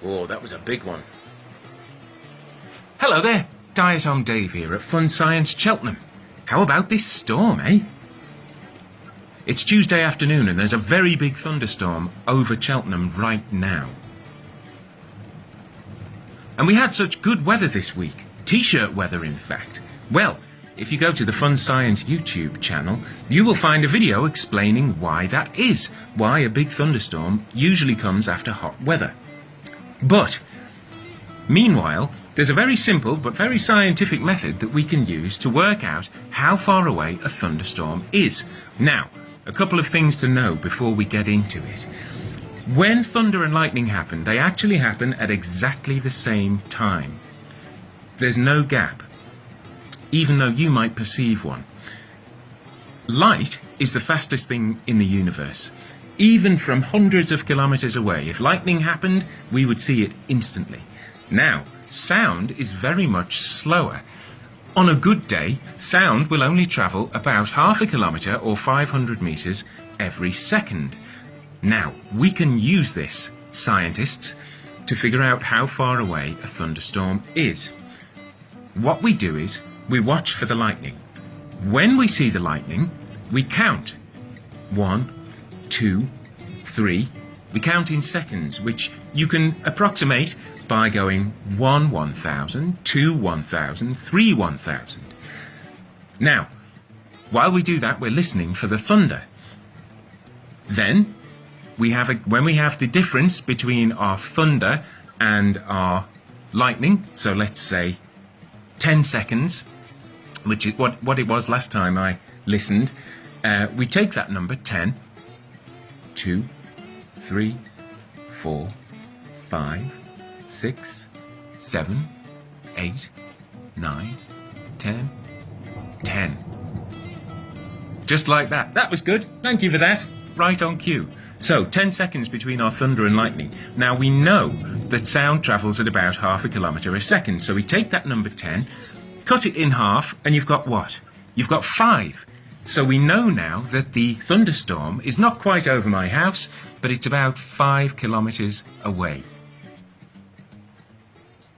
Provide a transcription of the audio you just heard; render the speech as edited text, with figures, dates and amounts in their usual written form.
Oh, that was a big one. Hello there, Diatom Dave here at Fun Science Cheltenham. How about this storm, eh? It's Tuesday afternoon and there's a very big thunderstorm over Cheltenham right now. And we had such good weather this week. T-shirt weather, in fact. Well, if you go to the Fun Science YouTube channel, you will find a video explaining why that is. Why a big thunderstorm usually comes after hot weather. But, meanwhile, there's a very simple but very scientific method that we can use to work out how far away a thunderstorm is. Now, a couple of things to know before we get into it. When thunder and lightning happen, they actually happen at exactly the same time. There's no gap, even though you might perceive one. Light is the fastest thing in the universe. Even from hundreds of kilometers away, if lightning happened, we would see it instantly. Now, sound is very much slower. On a good day, sound will only travel about half a kilometre or 500 metres every second. Now, we can use this, scientists, to figure out how far away a thunderstorm is. What we do is, we watch for the lightning. When we see the lightning, we count. 1, 2, 3. We count in seconds, which you can approximate by going 1 1000, 2 1000, 3 1000. Now, while we do that, we're listening for the thunder. Then, when we have the difference between our thunder and our lightning, so let's say 10 seconds, which is what it was last time I listened, we take that number 10, 2, 3, 4, 5, 6, 7, 8, 9, 10, 10. Just like that. That was good. Thank you for that. Right on cue. So, 10 seconds between our thunder and lightning. Now, we know that sound travels at about half a kilometre a second. So we take that number 10, cut it in half, and you've got what? You've got 5. So we know now that the thunderstorm is not quite over my house, but it's about 5 kilometres away.